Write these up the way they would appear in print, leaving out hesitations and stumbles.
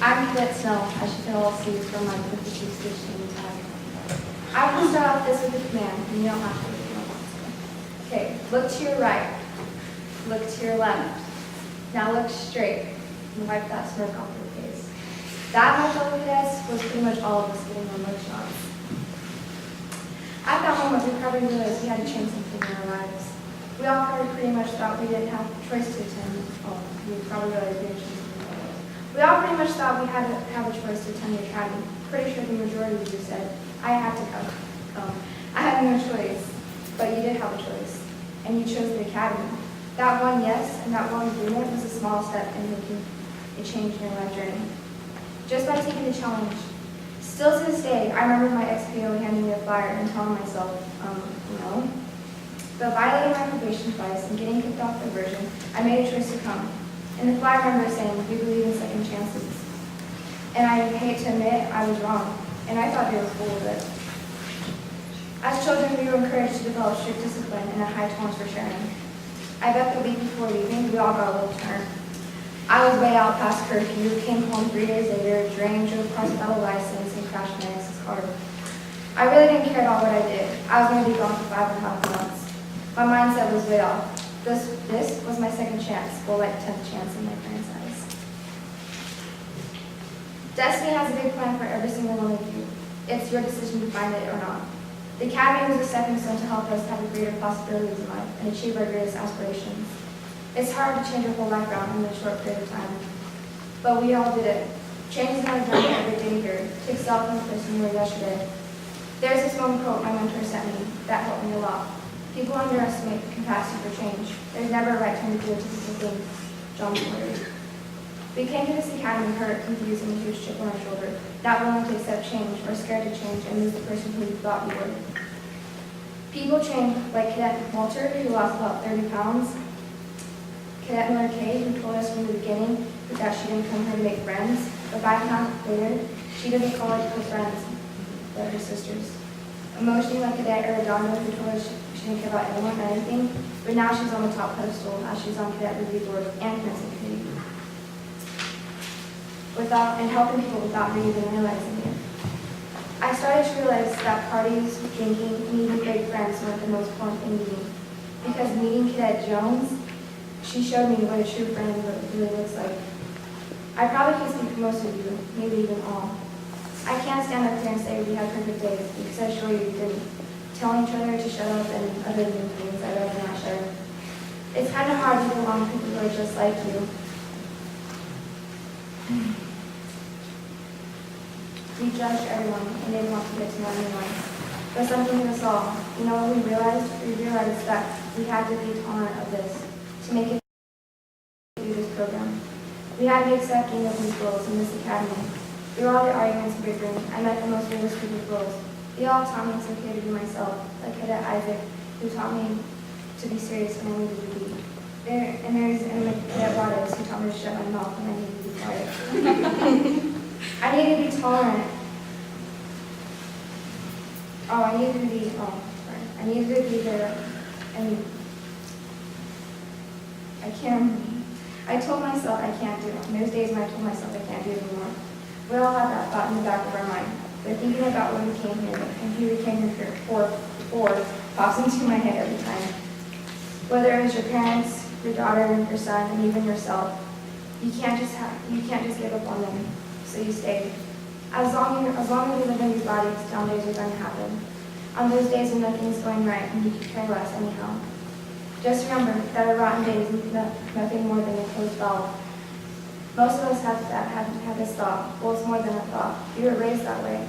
I'm Cadet Tunnell, as you can all see from my 52 station tag. I will start off this with a command, and you don't have to if you don't want to. Okay, look to your right, look to your left. Now look straight, and wipe that smirk off your face. That, my fellow cadets, was pretty much all of us getting our mug shots. At that moment, we probably realized we had to change something in our lives. We all probably pretty much thought we didn't have a choice to attend. Oh, we probably realized we had to change something in our lives. We all pretty much thought we had to have a choice to attend the academy. Pretty sure the majority of you said, I had to come. I had no choice, but you did have a choice, and you chose the academy. That one yes and that one agreement was a small step in making a change in your life journey. Just by taking the challenge. Still to this day, I remember my ex-PO handing me a flyer and telling myself, no. But violating my probation twice and getting kicked off the version, I made a choice to come. And the flyer remember saying, we believe in second chances. And I hate to admit, I was wrong. And I thought they were full of it. As children, we were encouraged to develop strict discipline and a high tolerance for sharing. I bet the week before leaving, we all got a little turn. I was way out past curfew, came home 3 days later, drank, drove across without a license, and crashed my ex's car. I really didn't care about what I did. I was going to be gone for 5.5 months. My mindset was way off. This was my second chance, well, like 10th chance in my parents' eyes. Destiny has a big plan for every single one of you. It's your decision to find it or not. The academy was a stepping stone to help us have a greater possibilities in life and achieve our greatest aspirations. It's hard to change your whole life around in a short period of time. But we all did it. Change is not a journey every day here. Take self from the person you were yesterday. There's this one quote my mentor sent me that helped me a lot. People underestimate the capacity for change. There's never a right time to do a typical thing. John Boyer. We came to this academy hurt, confused, and a huge chip on our shoulder, not willing to accept change or scared to change and lose the person who we thought we were. People change, like Cadet Walter, who lost about 30 pounds, Cadet Miller Kay, who told us from the beginning that she didn't come here to make friends, but 5 months later, she doesn't call her friends, but her sisters. Emotionally like Cadet Arredondo, who told us she didn't care about anyone or anything, but now she's on the top pedestal as she's on Cadet Review Board and Commencement Committee. And helping people without me even realizing it. I started to realize that parties, drinking, and even great friends weren't the most important thing to me. Because meeting Cadet Jones, she showed me what a true friend really looks like. I probably can speak for most of you, maybe even all. I can't stand up here and say we had perfect days, because I assure you we didn't. Telling each other to shut up and other new things I'd rather not share. It's kind of hard to belong to people who are just like you. We judge everyone and didn't want to get to know anyone. But something hit us all. You know what we realized? We realized that we had to be tolerant of this to make it through this program. We had to be accepting of these roles in this academy. Through all the arguments and bickering, I met the most famous group of girls. They all taught me it's okay to be myself, like Cadet Isaac, who taught me to be serious when I needed to be. There's Cadet Waters, who taught me to shut my mouth when I needed to be quiet. I needed to be tolerant. I needed to be there, and I told myself I can't do it. And there's days when I told myself I can't do it anymore. We all have that thought in the back of our mind. But thinking about when we came here and who we came here for pops into my head every time. Whether it was your parents, your daughter, your son, and even yourself, you can't just give up on them. So you stayed. As long as we live in these bodies, down days are going to happen. On those days when nothing's going right and you could care less anyhow. Just remember that a rotten day is nothing more than a closed valve. Most of us have this thought. Well, it's more than a thought. We were raised that way.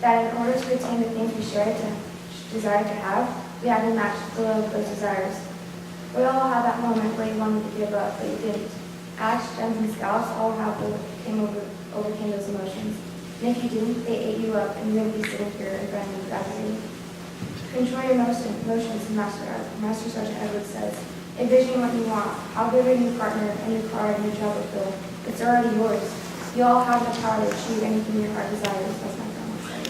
That in order to attain the things we desire to have, we had to match the level of those desires. We all have that moment where you wanted to give up, but you didn't. Ash, Gens, and Scouts all overcame those emotions. And if you didn't, they ate you up, and you wouldn't be sitting here in front of me gratitude. Control your emotions, Master Sergeant Edwards says. Envision what you want. How good a new partner, a new car, a new job will feel. It's already yours. You all have the power to achieve anything your heart desires, as my grandma says.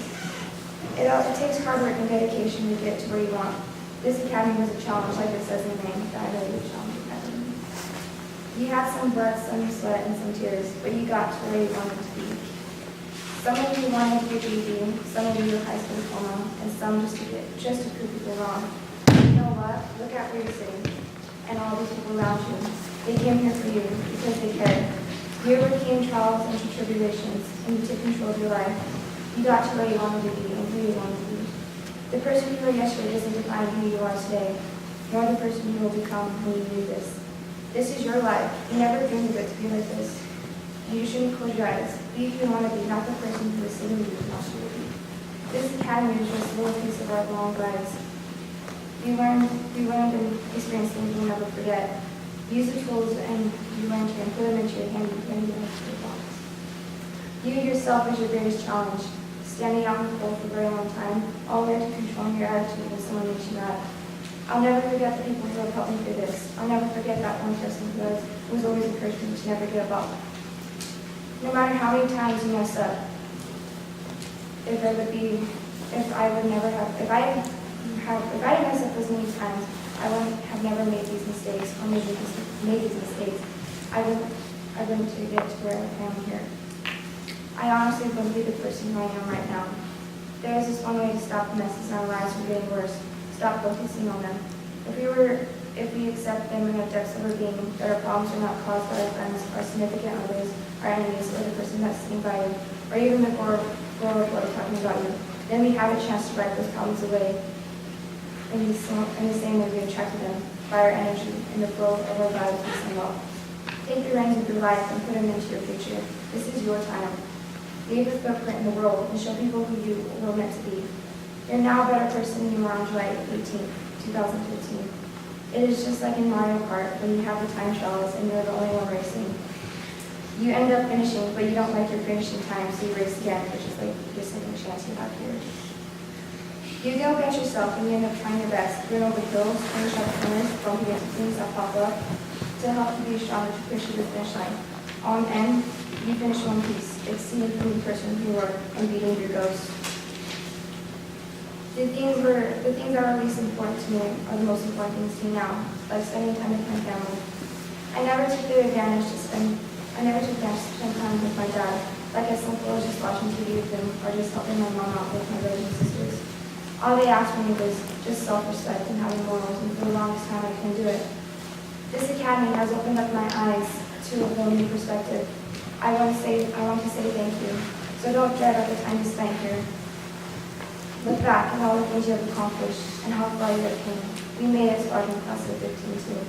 It takes hard work and dedication to get to where you want. This academy was a challenge, like it says in the name, that I really challenge academy. You had some blood, some sweat, and some tears, but you got to where you wanted to be. Some of you wanted your GED, some of you your high school diploma, and some just to prove people wrong. You know what? Look at where you're sitting, and all these people around you. They came here for you because they cared. You overcame trials and tribulations, and you took control of your life. You got to where you wanted to be and who you wanted to be. The person you were yesterday doesn't define who you are today, nor the person you will become when you leave this. This is your life. You never dreamed of it to be like this. You shouldn't close your eyes. Be who you want to be, not the person who is sitting you wants you to be. This academy is just a little piece of our long lives. You learned and experienced things you'll never forget. Use the tools and you learned here and put them into your handy box. You yourself is your greatest challenge. Standing out in the cold for a very long time, all the way to controlling your attitude when someone makes you mad. I'll never forget the people who have helped me through this. I'll never forget that one person who was always encouraging me to never give up. No matter how many times you mess up, if I didn't mess up as many times, I wouldn't have never made these mistakes or made these mistakes. I wouldn't get to where I am here. I honestly wouldn't be the person who I am right now. There is just one way to stop the messes in our lives from getting worse. Stop focusing on them. If we accept them in the depths of our being, that our problems are not caused by our friends, our significant others, our enemies, or the person that's sitting by you, or even the board talking about you, then we have a chance to write those problems away in the same way we attracted them, by our energy and the flow of our vital peace and love. Take the reins of your life and put them into your future. This is your time. Leave a footprint in the world and show people who you were meant to be. You're now a better person than you were on July 18, 2015. It is just like in Mario Kart when you have the time trials and you're the only one racing. You end up finishing, but you don't like your finishing time, so you race again, which is like your second chance you have here. You go against yourself and you end up trying your best, run over hills, finish up corners, bumping into things that pop up to help you be stronger to push you to the finish line. On end, you finish one piece, exceeding from the person you were and beating your ghost. The things that are least important to me are the most important things to me now, like spending time with my family. I never took advantage to spend time with my dad, like as simple as just watching TV with him or just helping my mom out with my brothers and sisters. All they asked me was just self-respect and having morals, and for the longest time I couldn't do it. This academy has opened up my eyes to a whole new perspective. I want to say thank you. So don't dread at the time you spent here. Look back at all the things you have accomplished and how far you have came. We made it to our class of 15 too.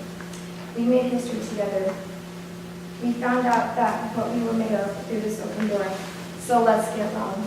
We made history together. We found out that what we were made of through this open door. So let's get loud.